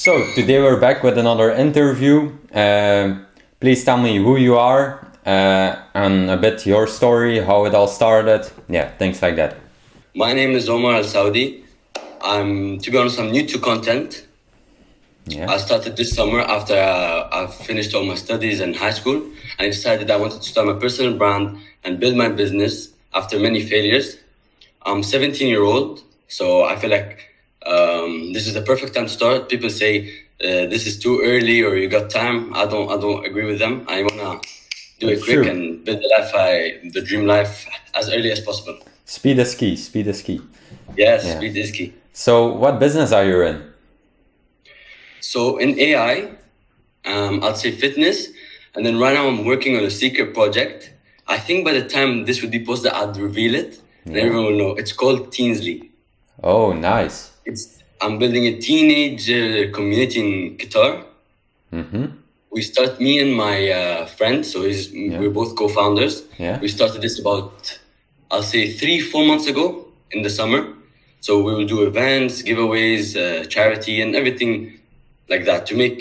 So today we're back with another interview. Please tell me who you are and a bit your story, how it all started. Yeah, things like that. My name is Omar Alsaudi. To be honest, I'm new to content. Yeah. I started this summer after I've finished all my studies in high school, and I decided I wanted to start my personal brand and build my business after many failures. I'm 17-year-old, so I feel like this is the perfect time to start. People say this is too early or you got time. I don't agree with them. I wanna do it That's quick true. and build the dream life as early as possible. Speed is key, speed is key. Yes, Yeah. speed is key. So what business are you in? So in AI, I'd say fitness, and then right now I'm working on a secret project. I think by the time this would be posted, I'd reveal it, and Yeah. everyone will know. It's called Teensly. Oh, nice. I'm building a teenage community in Qatar. Mm-hmm. We start me and my friend, so we're both co-founders. Yeah. We started this about, I'll say 3-4 months ago in the summer. So we will do events, giveaways, charity, and everything like that to make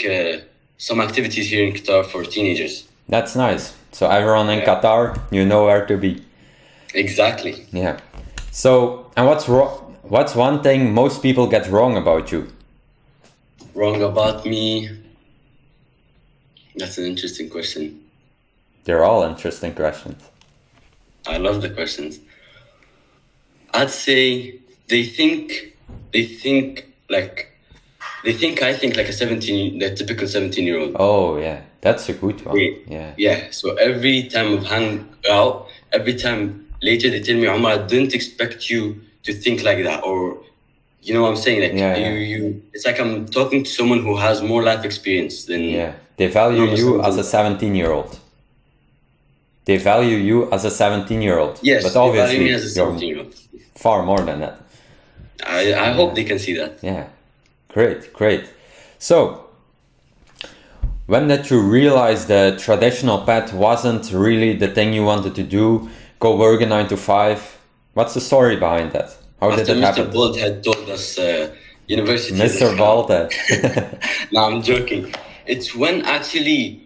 some activities here in Qatar for teenagers. That's nice. So everyone in Yeah. Qatar, you know where to be. Exactly. Yeah. So, and what's one thing most people get wrong about you? Wrong about me? That's an interesting question. They're all interesting questions. I love the questions. I'd say they think I think like the typical 17-year-old. Oh, yeah. That's a good one. Yeah. Yeah. So every time we hang out, every time later they tell me, Omar, I didn't expect you to think like that, or you know what I'm saying? Like Yeah. you it's like I'm talking to someone who has more life experience than Yeah. They value normal you as a 17. 17-year-old. They value you as a 17-year-old. Yes, But they value obviously, me as a you're 17-year-old. far more than that. I hope they can see that. Yeah. Great, great. So, when did you realize the traditional path wasn't really the thing you wanted to do? Go work a 9 to 5? What's the story behind that? How did After it Mr. happen? Bolt had told us university is a Mr. scam. Baltet. No, I'm joking. It's when actually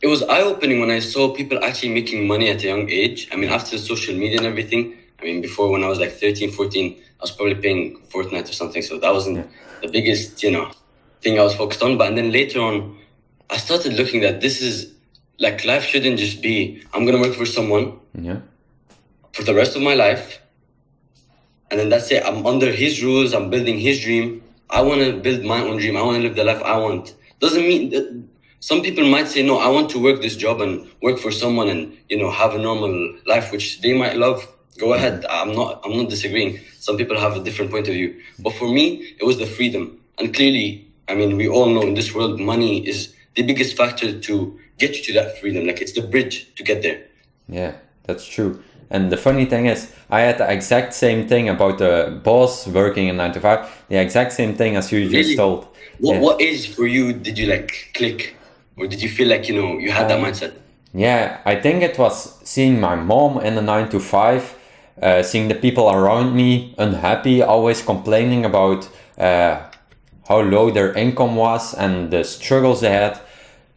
it was eye-opening when I saw people actually making money at a young age. I mean, after social media and everything. I mean, before when I was like 13, 14, I was probably playing Fortnite or something. So that wasn't the biggest, thing I was focused on. But then later on, I started looking that this is like life shouldn't just be, I'm going to work for someone Yeah. for the rest of my life. And then that's it. I'm under his rules. I'm building his dream. I want to build my own dream. I want to live the life I want. Doesn't mean that some people might say, no, I want to work this job and work for someone and, have a normal life, which they might love. Go ahead. I'm not disagreeing. Some people have a different point of view. But for me, it was the freedom. And clearly, I mean, we all know in this world, money is the biggest factor to get you to that freedom. Like it's the bridge to get there. Yeah, that's true. And the funny thing is, I had the exact same thing about the boss working in 9 to 5. The exact same thing as you just Really? told. What age for you did you like click? Or did you feel like, you had that mindset? Yeah, I think it was seeing my mom in the 9 to 5, seeing the people around me unhappy, always complaining about how low their income was and the struggles they had.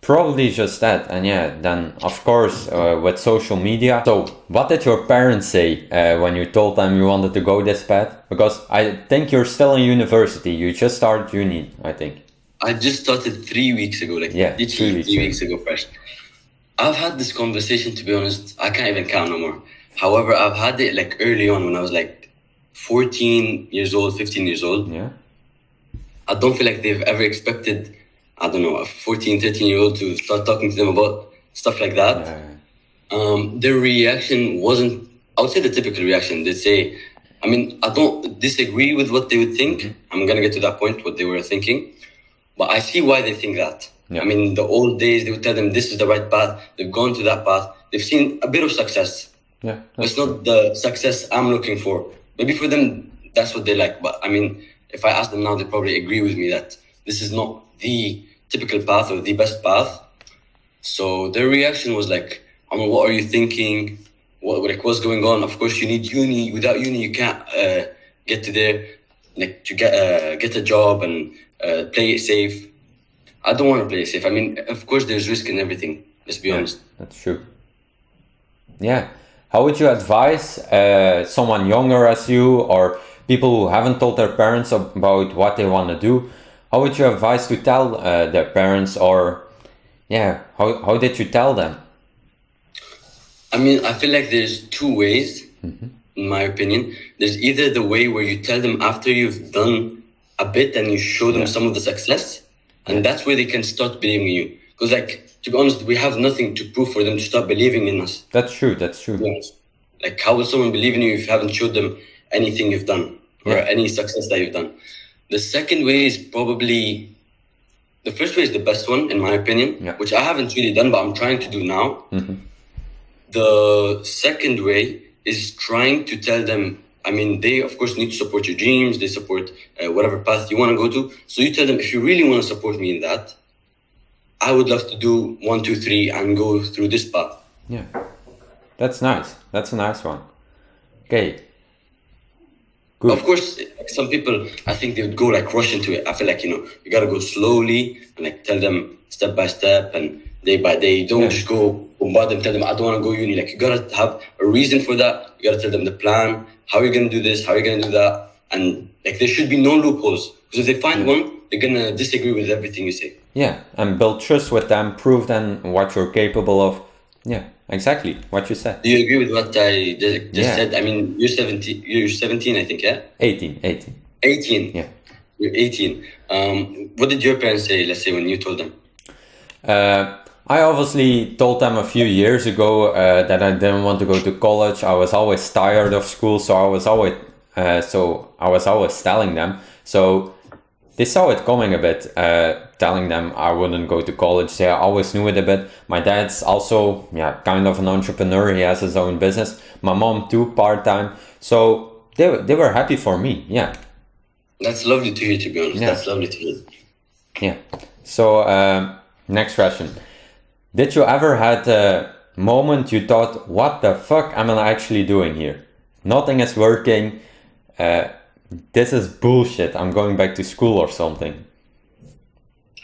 Probably just that. And yeah, then of course with social media. So what did your parents say when you told them you wanted to go this path? Because I think you're still in university. You just started uni, I think. I just started 3 weeks ago, literally 3 weeks ago fresh. I've had this conversation, to be honest, I can't even count no more. However, I've had it like early on when I was like 14 years old, 15 years old. Yeah. I don't feel like they've ever expected, I don't know, a 14, 13-year-old to start talking to them about stuff like that. Yeah. Their reaction wasn't, I would say the typical reaction. They'd say, I mean, I don't disagree with what they would think. I'm going to get to that point, what they were thinking. But I see why they think that. Yeah. I mean, the old days, they would tell them this is the right path. They've gone to that path. They've seen a bit of success. Yeah, But it's not the success I'm looking for. Maybe for them, that's what they like. But I mean, if I ask them now, they probably agree with me that this is not the typical path or the best path. So their reaction was like, I mean, what are you thinking? What's going on? Of course, you need uni. Without uni, you can't get to there, like to get a job and play it safe. I don't want to play it safe. I mean, of course, there's risk in everything. Let's be honest. That's true. Yeah. How would you advise someone younger as you, or people who haven't told their parents about what they want to do? How would you advise to tell their parents, or how did you tell them? I mean, I feel like there's two ways, in my opinion. There's either the way where you tell them after you've done a bit and you show them some of the success, and that's where they can start believing in you. Because, like, to be honest, we have nothing to prove for them to start believing in us. That's true. Yes. Like, how will someone believe in you if you haven't showed them anything you've done or any success that you've done? The second way is probably, the first way is the best one, in my opinion, which I haven't really done, but I'm trying to do now. The second way is trying to tell them, I mean, they, of course, need to support your dreams. They support whatever path you want to go to. So you tell them, if you really want to support me in that, I would love to do 1, 2, 3 and go through this path. Yeah, that's nice. That's a nice one. Okay. Good. Of course, some people, I think they would go like rush into it. I feel like, you got to go slowly and like tell them step by step and day by day. Don't just go bombard them, tell them, I don't want to go uni. Like, you got to have a reason for that. You got to tell them the plan, how you're going to do this, how you're going to do that. And like, there should be no loopholes. Because if they find one, they're going to disagree with everything you say. Yeah, and build trust with them, prove them what you're capable of. Yeah, exactly what you said. Do you agree with what I just said? I mean, you're 17, I think, yeah? 18. 18? Yeah. You're 18. What did your parents say, let's say, when you told them? I obviously told them a few years ago that I didn't want to go to college. I was always tired of school, so I was always telling them. So they saw it coming a bit, telling them I wouldn't go to college. They always knew it a bit. My dad's also, kind of an entrepreneur. He has his own business. My mom too, part-time. So they were happy for me. Yeah. That's lovely to hear, to be honest. Yeah. That's lovely to hear. Yeah. So next question. Did you ever had a moment you thought, what the fuck am I actually doing here? Nothing is working. This is bullshit. I'm going back to school or something.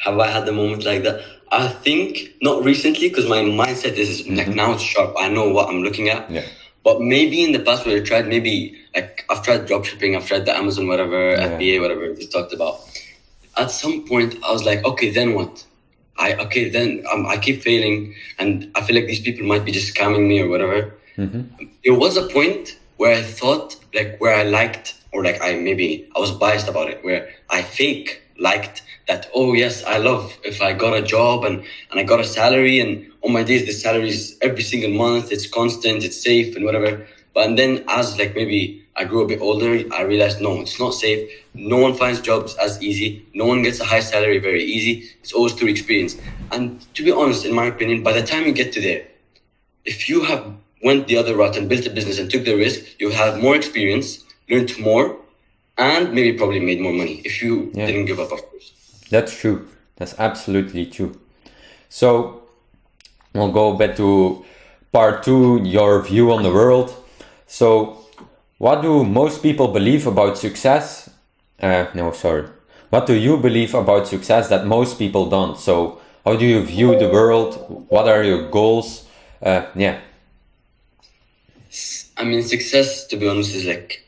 Have I had a moment like that? I think not recently, because my mindset is like now it's sharp. I know what I'm looking at. Yeah. But maybe in the past where I tried, maybe like I've tried dropshipping, I've tried the Amazon, whatever, FBA, whatever we talked about. At some point, I was like, okay, then what? I keep failing, and I feel like these people might be just scamming me or whatever. There was a point where I thought, like, where I liked, or like I was biased about it, where I liked that, oh yes, I love if I got a job and I got a salary, and on my days the salary is every single month, it's constant, it's safe and whatever. But then as like maybe I grew a bit older, I realized no, it's not safe. No one finds jobs as easy. No one gets a high salary very easy. It's always through experience. And to be honest, in my opinion, by the time you get to there, if you have went the other route and built a business and took the risk, you have more experience, learned more, and maybe probably made more money if you didn't give up, of course. That's true. That's absolutely true. So we'll go back to part 2, your view on the world. So what do most people believe about success? What do you believe about success that most people don't? So how do you view the world? What are your goals? I mean, success, to be honest, is like,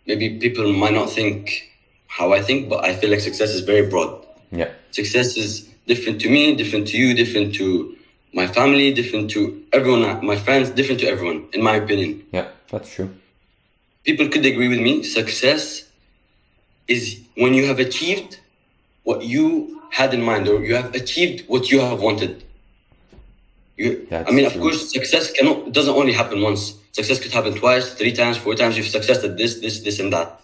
maybe people might not think how I think, but I feel like success is very broad. Yeah. Success is different to me, different to you, different to my family, different to everyone, my friends, different to everyone, in my opinion. Yeah, that's true. People could agree with me. Success is when you have achieved what you had in mind, or you have achieved what you have wanted. Of course, success doesn't only happen once. Success could happen twice, 3 times, 4 times. You've successed at this, and that.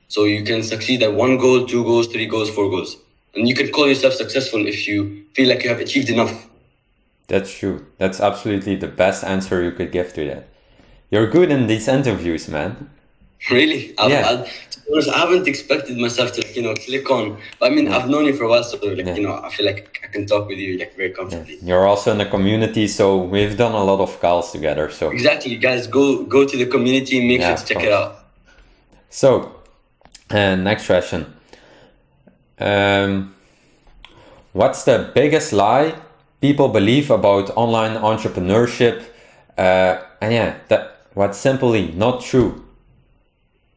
So you can succeed at 1 goal, 2 goals, 3 goals, 4 goals. And you can call yourself successful if you feel like you have achieved enough. That's true. That's absolutely the best answer you could give to that. You're good in these interviews, man. Really? I haven't expected myself to, click on. But I mean, I've known you for a while, so I feel like I can talk with you very comfortably. You're also in the community, so we've done a lot of calls together. So exactly, guys, go to the community, make sure to check it out. So, next question. What's the biggest lie people believe about online entrepreneurship? And yeah, what's simply not true.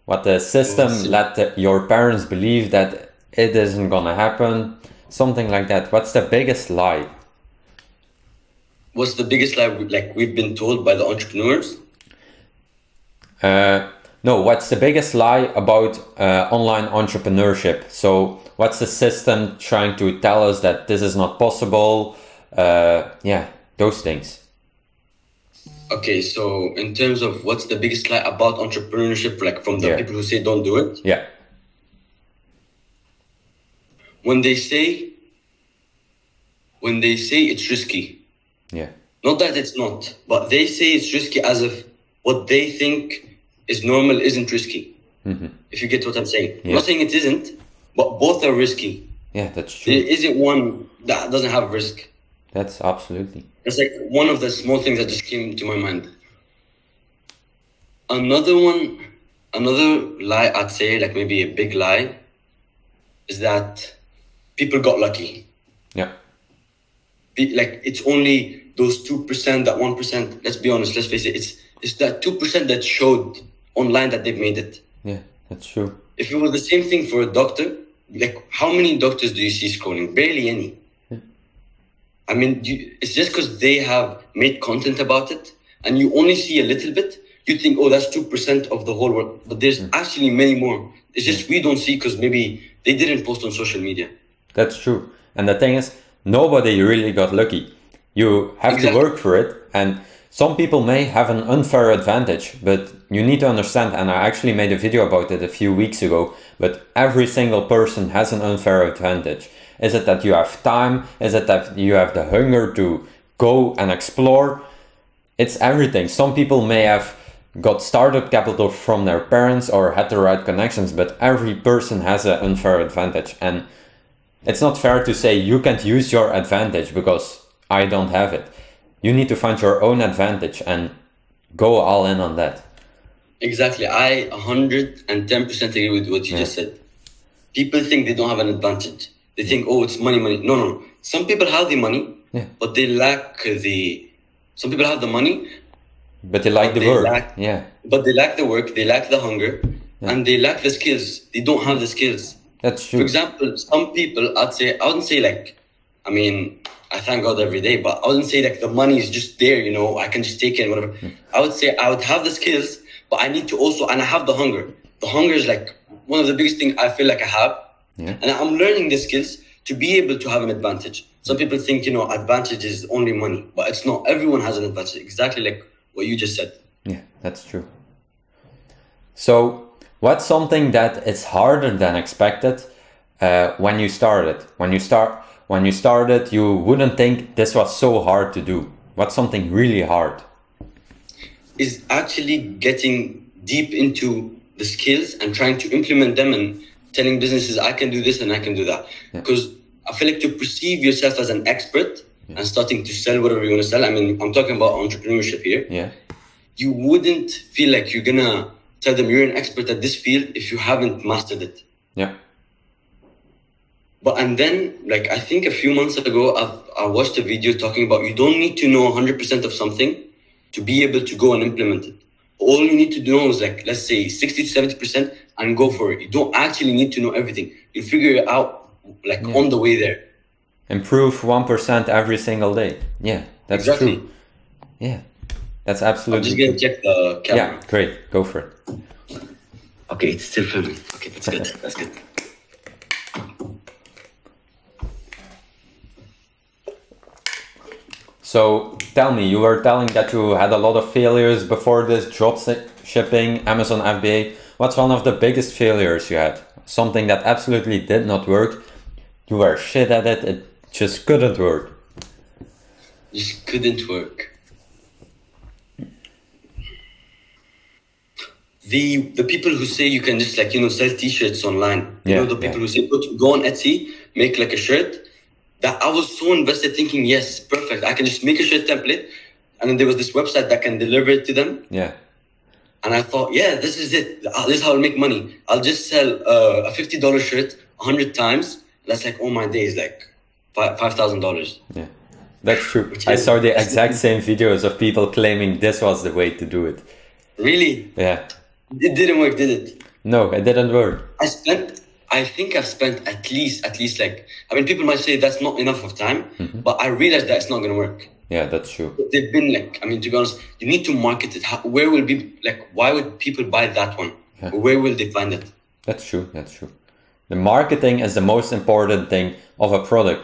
What the system let your parents believe that it isn't gonna happen, something like that. What's the biggest lie? What's the biggest lie like we've been told by the entrepreneurs? No, what's the biggest lie about online entrepreneurship? So what's the system trying to tell us that this is not possible? Yeah, those things. Okay, so in terms of what's the biggest lie about entrepreneurship, like from the people who say don't do it? Yeah. When they say it's risky. Yeah. Not that it's not, but they say it's risky as if what they think is normal isn't risky. Mm-hmm. If you get what I'm saying. I'm not saying it isn't, but both are risky. Yeah, that's true. There isn't one that doesn't have risk. That's absolutely. It's like one of the small things that just came to my mind. Another lie I'd say, like maybe a big lie, is that people got lucky. Yeah. Like it's only those 2%, that 1%. Let's be honest, let's face it. It's that 2% that showed online that they've made it. Yeah, that's true. If it was the same thing for a doctor, like how many doctors do you see scrolling? Barely any. Yeah. I mean, it's just because they have made content about it and you only see a little bit, you think, oh, that's 2% of the whole world. But there's actually many more. It's just we don't see because maybe they didn't post on social media. That's true. And the thing is, nobody really got lucky. You have to work for it. And some people may have an unfair advantage, but you need to understand, and I actually made a video about it a few weeks ago, but every single person has an unfair advantage. Is it that you have time? Is it that you have the hunger to go and explore? It's everything. Some people may have got startup capital from their parents or had the right connections, but every person has an unfair advantage. And it's not fair to say you can't use your advantage because I don't have it. You need to find your own advantage and go all in on that. Exactly. I 110% agree with what you just said. People think they don't have an advantage. They think, oh, it's money. No. Some people have the money, but they lack some people have the money, but they lack the work. But they lack the work, they lack the hunger, and they lack the skills. They don't have the skills. That's true. For example, some people, I wouldn't say like, I mean, I thank God every day, but I wouldn't say like the money is just there, you know, I can just take it and whatever. I would say I would have the skills, but I need to also, and I have the hunger. The hunger is like one of the biggest things I feel like I have. And I'm learning the skills to be able to have an advantage. Some people think, you know, advantage is only money, but it's not. Everyone has an advantage, exactly like what you just said. Yeah, that's true. So what's something that is harder than expected when you started? When you started, you wouldn't think this was so hard to do. What's something really hard? Is actually getting deep into the skills and trying to implement them and telling businesses, I can do this and I can do that. Because I feel like to perceive yourself as an expert and starting to sell whatever you want to sell. I mean, I'm talking about entrepreneurship here. You wouldn't feel like you're gonna tell them you're an expert at this field if you haven't mastered it. And then, like, I think a few months ago, I watched a video talking about you don't need to know 100% of something to be able to go and implement it. All you need to know is like, let's say 60 to 70% and go for it. You don't actually need to know everything. You figure it out like on the way there. Improve 1% every single day. Yeah, that's true. Yeah, that's absolutely I'm just gonna check the camera. Yeah, great. Go for it. Okay, it's still filming. Okay, that's good. That's good. So tell me, you were telling that you had a lot of failures before this, drop shipping, Amazon FBA. What's one of the biggest failures you had? Something that absolutely did not work. You were shit at it. It just couldn't work. Just couldn't work. The people who say you can just like, you know, sell t-shirts online. You know, the people who say, go on Etsy, make like a shirt. That I was so invested thinking, yes, perfect. I can just make a shirt template. And then there was this website that can deliver it to them. And I thought, yeah, this is it. This is how I'll make money. I'll just sell a $50 shirt 100 times that's like all my days, like $5,000. Yeah, that's true. I saw the exact same videos of people claiming this was the way to do it. Really? Yeah. It didn't work, did it? No, it didn't work. I think I've spent at least like, I mean, people might say that's not enough of time, but I realized that it's not going to work. Yeah, that's true. They've been like, I mean, to be honest, you need to market it. Where will be, like, why would people buy that one? Yeah. Where will they find it? That's true. That's true. The marketing is the most important thing of a product.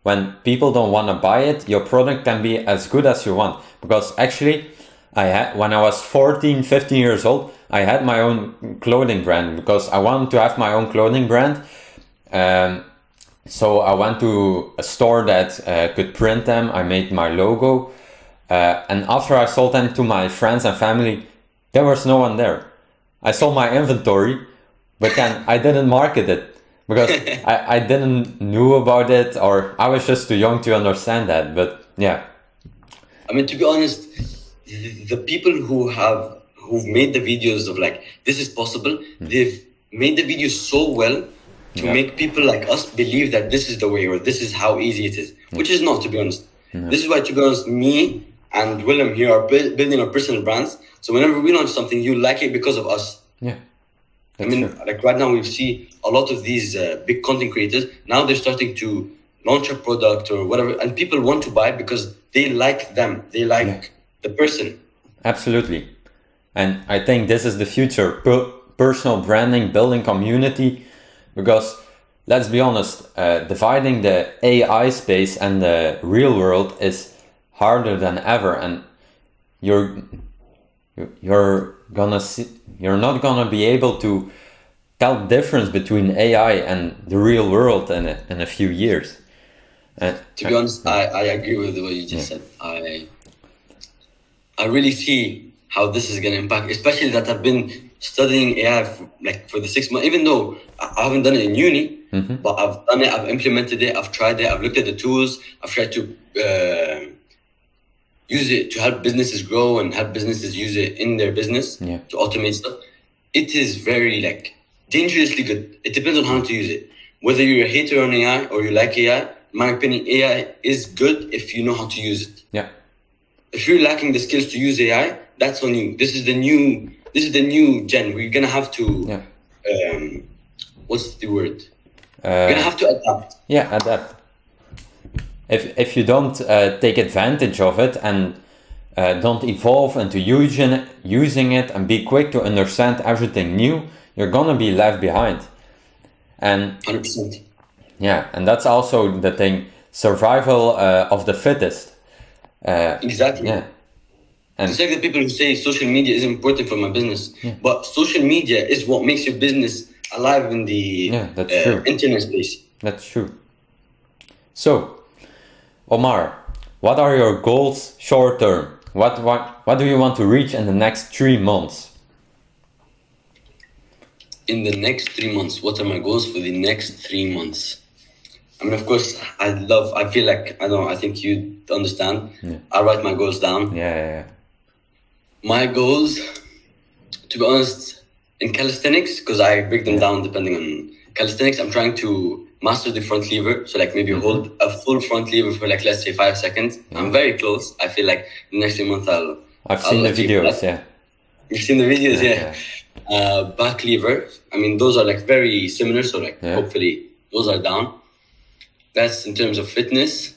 When people don't want to buy it, your product can be as good as you want. Because actually, when I was 14, 15 years old, I had my own clothing brand because I wanted to have my own clothing brand. So I went to a store that could print them. I made my logo. And after I sold them to my friends and family, there was no one there. I sold my inventory, but then I didn't market it because I didn't knew about it, or I was just too young to understand that. But yeah. I mean, to be honest, the people who've made the videos of like, this is possible, they've made the videos so well to make people like us believe that this is the way, or this is how easy it is, which is not, to be honest. This is why, to be honest, me and Willem here are building our personal brands. So whenever we launch something, you like it because of us. Yeah. I mean, like right now we see a lot of these big content creators. Now they're starting to launch a product or whatever, and people want to buy because they like them. They like the person. Absolutely. And I think this is the future, personal branding, building community, because let's be honest, dividing the AI space and the real world is harder than ever, and you're not gonna be able to tell the difference between AI and the real world in a few years. To be honest, I agree with what you just said. I really see how this is going to impact, especially that I've been studying AI for the 6 months, even though I haven't done it in uni, but I've done it, I've implemented it, I've tried it, I've looked at the tools, I've tried to use it to help businesses grow and help businesses use it in their business to automate stuff. It is very dangerously good. It depends on how to use it. Whether you're a hater on AI or you like AI, in my opinion, AI is good if you know how to use it. Yeah. If you're lacking the skills to use AI, that's on you. This is the new gen. We're gonna have to what's the word? We're gonna have to adapt. Yeah, adapt. If you don't take advantage of it and don't evolve into using it and be quick to understand everything new, you're gonna be left behind. And 100%. Yeah, and that's also the thing, survival of the fittest. Exactly. Yeah. And it's like the people who say social media is important for my business, but social media is what makes your business alive in the internet space. That's true. So, Omar, what are your goals short term? What do you want to reach in the next 3 months? In the next 3 months, what are my goals for the next 3 months? I mean, of course, I feel like, I think you understand. I write my goals down. Yeah. My goals, to be honest, in calisthenics, because I break them down depending on calisthenics, I'm trying to master the front lever. So maybe hold a full front lever for let's say 5 seconds. I'm very close. I feel like in the next 3 months I've seen the videos, You've seen the videos, back lever. I mean, those are very similar. So hopefully those are down. That's in terms of fitness.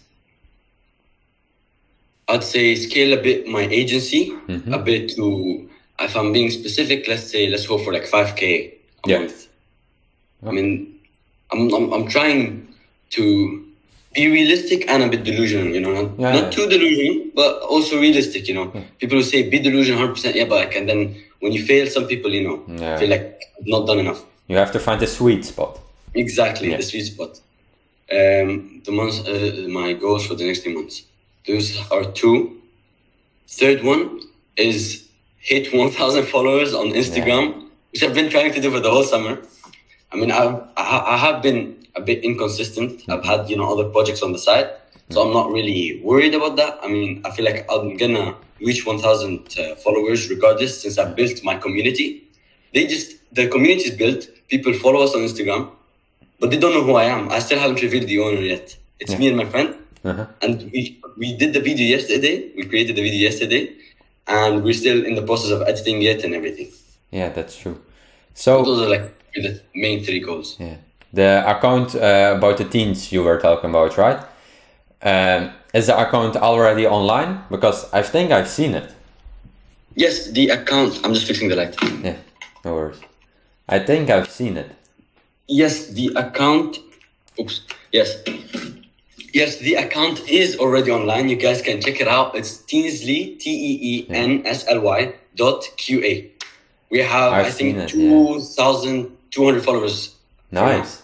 I'd say scale a bit my agency, a bit to, if I'm being specific, let's go for 5K a month. I mean, I'm trying to be realistic and a bit delusional, not too delusional, but also realistic, People who say be delusional 100%, but and then when you fail, some people, feel like I've not done enough. You have to find the sweet spot. Exactly, the sweet spot. My goals for the next 3 months. Those are 2. Third one is hit 1,000 followers on Instagram, which I've been trying to do for the whole summer. I mean, I have been a bit inconsistent. I've had, other projects on the side. So I'm not really worried about that. I mean, I feel like I'm gonna reach 1,000 followers regardless, since I've built my community. The community is built. People follow us on Instagram. but they don't know who I am. I still haven't revealed the owner yet. It's me and my friend. Uh-huh. And we did the video yesterday. We created the video yesterday, and we're still in the process of editing it and everything. Yeah, that's true. So those are like the main 3 goals. Yeah, the account about the teens you were talking about, right? Is the account already online? Because I think I've seen it. Yes, the account. I'm just fixing the light. Yeah, no worries. I think I've seen it. Yes, the account. Oops. Yes, the account is already online. You guys can check it out. It's Teensly, TEENSLY.QA. We have, I think, 2,200 followers. Nice.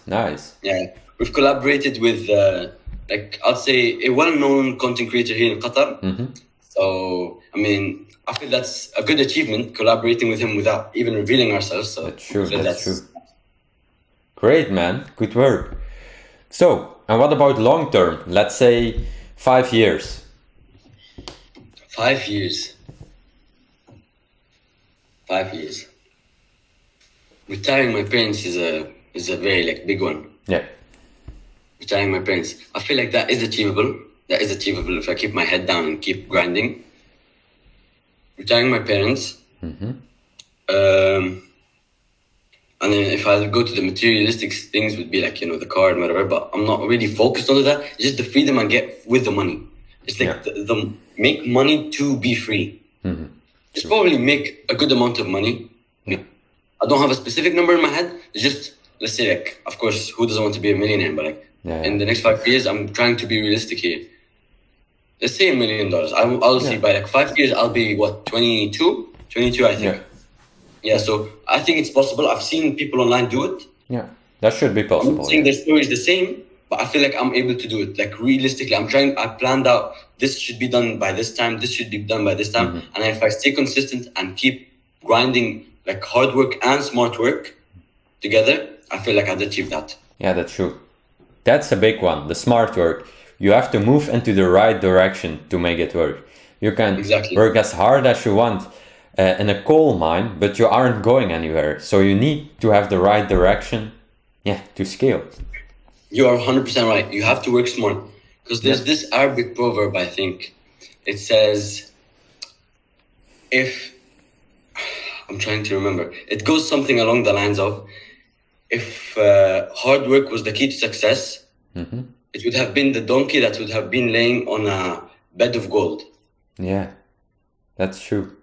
Yeah, we've collaborated with, I'd say, a well-known content creator here in Qatar. Mm-hmm. So, I mean, I feel that's a good achievement, collaborating with him without even revealing ourselves. So that's true. Great, man. Good work. So, and what about long term? Let's say 5 years. 5 years. 5 years. Retiring my parents is a very big one. Yeah. Retiring my parents. I feel like that is achievable. That is achievable if I keep my head down and keep grinding. Retiring my parents. Mm-hmm. And then if I go to the materialistic things, would be the car and whatever, but I'm not really focused on that. It's just the freedom I get with the money. It's the make money to be free. Mm-hmm. Just probably make a good amount of money. I don't have a specific number in my head. It's just, let's say, of course, who doesn't want to be a millionaire? But in the next 5 years, I'm trying to be realistic here. Let's say $1 million. I'll see by 5 years, I'll be 22? 22, I think. Yeah, so I think it's possible. I've seen people online do it. Yeah, that should be possible. I'm not saying their story is the same, but I feel like I'm able to do it. Realistically, I planned out, this should be done by this time, this should be done by this time. Mm-hmm. And if I stay consistent and keep grinding, hard work and smart work together, I feel like I'd achieve that. Yeah, that's true. That's a big one, the smart work. You have to move into the right direction to make it work. You can work as hard as you want in a coal mine, but you aren't going anywhere. So you need to have the right direction, to scale. You are 100% right. You have to work smart. Because there's this Arabic proverb, I think. It says, I'm trying to remember. It goes something along the lines of, if hard work was the key to success, mm-hmm. it would have been the donkey that would have been laying on a bed of gold. Yeah, that's true.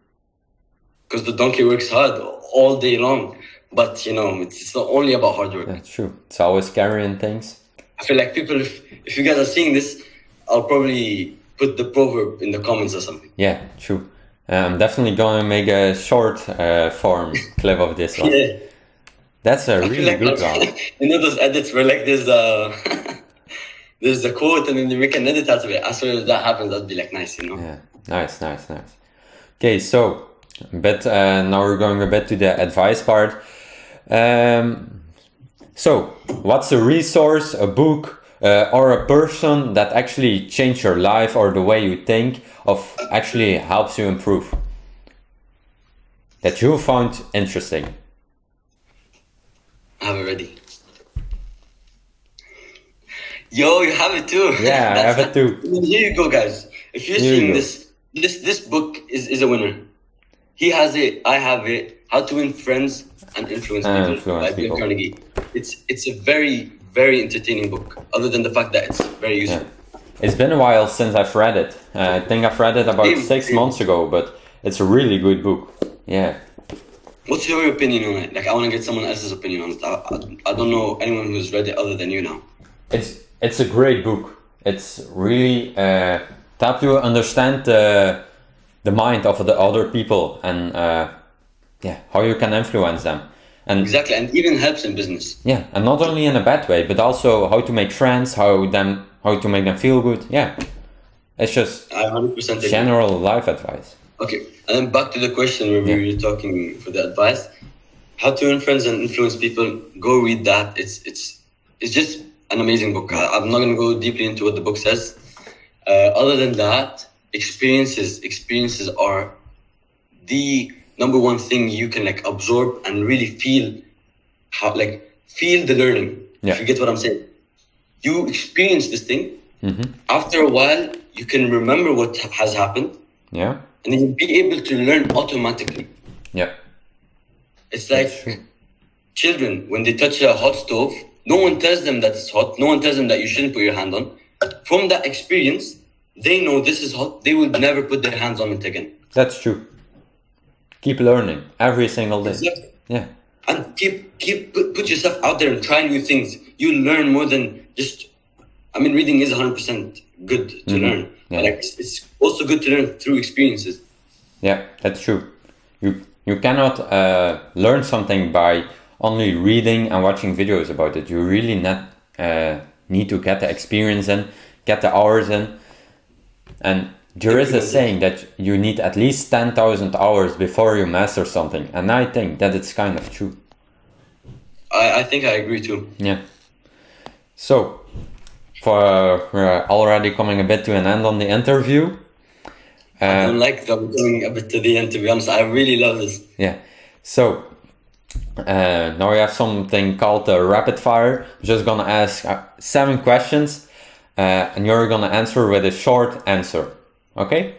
Because the donkey works hard all day long. But, it's not only about hard work. That's true. It's always carrying things. I feel like people, if you guys are seeing this, I'll probably put the proverb in the comments or something. Yeah, true. I'm definitely going to make a short form clip of this one. Yeah. That's a really good one. Those edits where there's a quote and then they make an edit out of it. I swear if that happens, that'd be nice, Yeah, nice. Okay, so now we're going a bit to the advice part. So, what's a resource, a book, or a person that actually changed your life or the way you think of actually helps you improve? That you found interesting? I have it ready. Yo, you have it too. Yeah, I have it too. Here you go, guys. If you're seeing this book is a winner. He has it, I have it. How to Win Friends and Influence People by Dale Carnegie. It's a very, very entertaining book, other than the fact that it's very useful. Yeah. It's been a while since I've read it. I think I've read it about 6 months ago, but it's a really good book. Yeah. What's your opinion on it? I want to get someone else's opinion on it. I don't know anyone who's read it other than you now. It's a great book. It's really to help you understand the mind of the other people and how you can influence them. And exactly, and even helps in business. Yeah, and not only in a bad way, but also how to make friends, how to make them feel good. Yeah, it's just 100% general life advice. Okay, and then back to the question where we were talking for the advice. How to Win Friends and Influence People. Go read that. It's just an amazing book. I'm not going to go deeply into what the book says. Other than that, experiences are the number one thing you can absorb and really feel feel the learning. Yeah. If you get what I'm saying. You experience this thing. Mm-hmm. After a while, you can remember what has happened. Yeah. And then you'll be able to learn automatically. Yeah. It's like children, when they touch a hot stove, no one tells them that it's hot. No one tells them that you shouldn't put your hand on. From that experience, they know this is hot. They will never put their hands on it again. That's true. Keep learning every single day. Exactly. Yeah. And put yourself out there and try new things. You learn more than just. I mean, reading is 100% good to learn. Yeah. But like, it's also good to learn through experiences. Yeah, that's true. You cannot learn something by only reading and watching videos about it. You really need to get the experience in, get the hours in. And there is a saying that you need at least 10,000 hours before you master something. And I think that it's kind of true. I think I agree too. Yeah. So, we're already coming a bit to an end on the interview. I don't like that we're going a bit to the end, to be honest. I really love this. Yeah. So, now we have something called rapid fire. I'm just gonna ask 7 questions, and you're gonna answer with a short answer. Okay?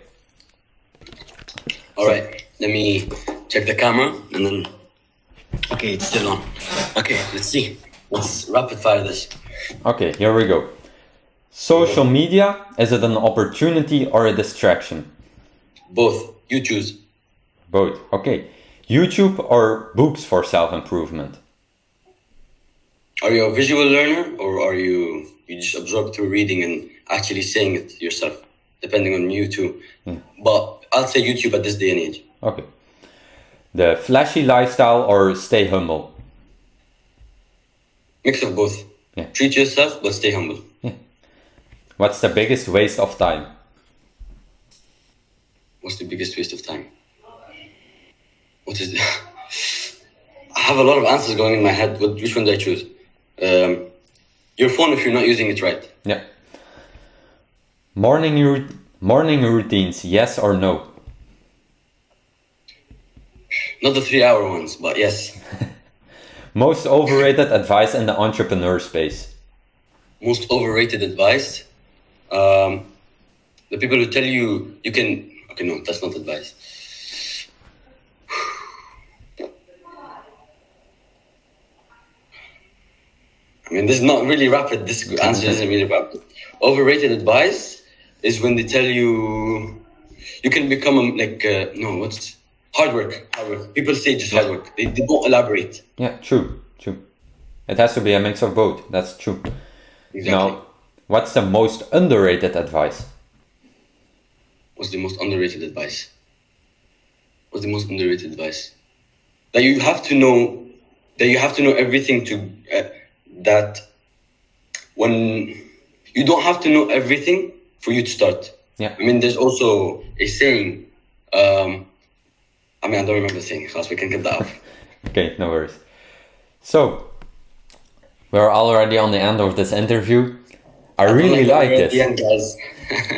All right. Let me check the camera, and then. Okay, it's still on. Okay, let's see. Let's rapid fire this. Okay, here we go. Social media, is it an opportunity or a distraction? Both. You choose. Both. Okay. YouTube or books for self-improvement? Are you a visual learner, or are you just absorb through reading and actually saying it yourself? Depending on you too. But I'll say YouTube at this day and age. Okay. The flashy lifestyle or stay humble? Mix of both. Yeah. Treat yourself, but stay humble. Yeah. What's the biggest waste of time? What's the biggest waste of time? What is I have a lot of answers going in my head. Which one do I choose? Your phone if you're not using it right. Yeah. Morning routines, yes or no? Not the 3-hour ones, but yes. Most overrated advice in the entrepreneur space? Most overrated advice? The people who tell you can... Okay, no, that's not advice. I mean, this is not really rapid. This answer isn't really rapid. Overrated advice is when they tell you can become hard work. People say just hard work. They don't elaborate. Yeah, true. It has to be a mix of both. That's true. Exactly. Now, what's the most underrated advice? What's the most underrated advice? That you have to know everything to that when you don't have to know everything for you to start. Yeah. I mean, there's also a saying. I don't remember the saying. We can get that up. Okay, no worries. So, we're already on the end of this interview. I really like this. The end, guys.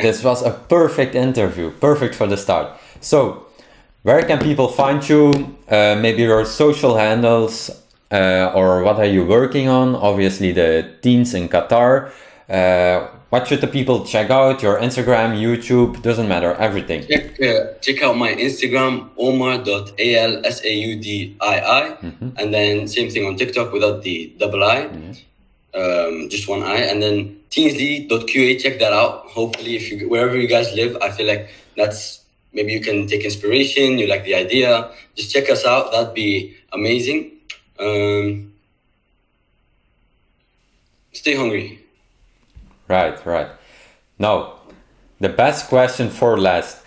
This was a perfect interview, perfect for the start. So, where can people find you? Maybe your social handles, or what are you working on? Obviously, the teens in Qatar. What should the people check out? Your Instagram, YouTube, doesn't matter, everything. Check out my Instagram, omar.alsaudii. And then same thing on TikTok without the double I. Just one I. And then teensly.qa, check that out. Hopefully, wherever you guys live, I feel like that's, maybe you can take inspiration, you like the idea. Just check us out, that'd be amazing. Stay hungry. Right. Now, the best question for last.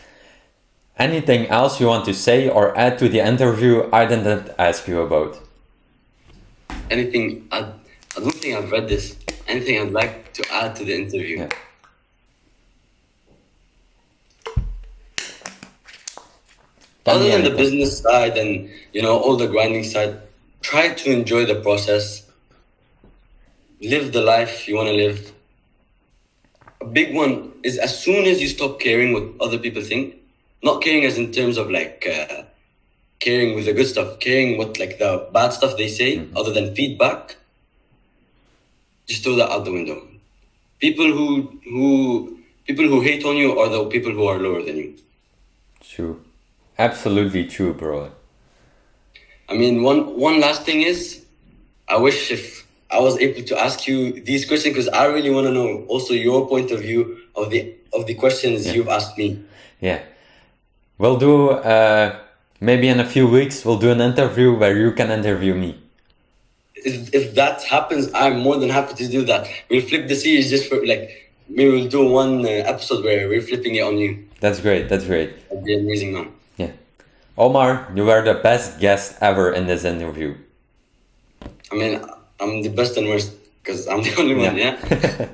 Anything else you want to say or add to the interview I didn't ask you about? Anything? I don't think I've read this. Anything I'd like to add to the interview? Yeah. Other than the business side and all the grinding side, try to enjoy the process. Live the life you want to live. A big one is as soon as you stop caring what other people think, not caring as in terms of caring with the good stuff, caring what the bad stuff they say, other than feedback. just throw that out the window. People who hate on you are the people who are lower than you. True. Absolutely true, bro. I mean, one last thing is, I wish if I was able to ask you these questions, because I really want to know also your point of view of the questions you've asked me. Yeah. We'll do, maybe in a few weeks, we'll do an interview where you can interview me. If that happens, I'm more than happy to do that. We'll flip the series just for like, maybe we'll do one episode where we're flipping it on you. That's great. That's great. That'd be amazing, man. Yeah. Omar, you were the best guest ever in this interview. I mean, I'm the best and worst because I'm the only one, yeah?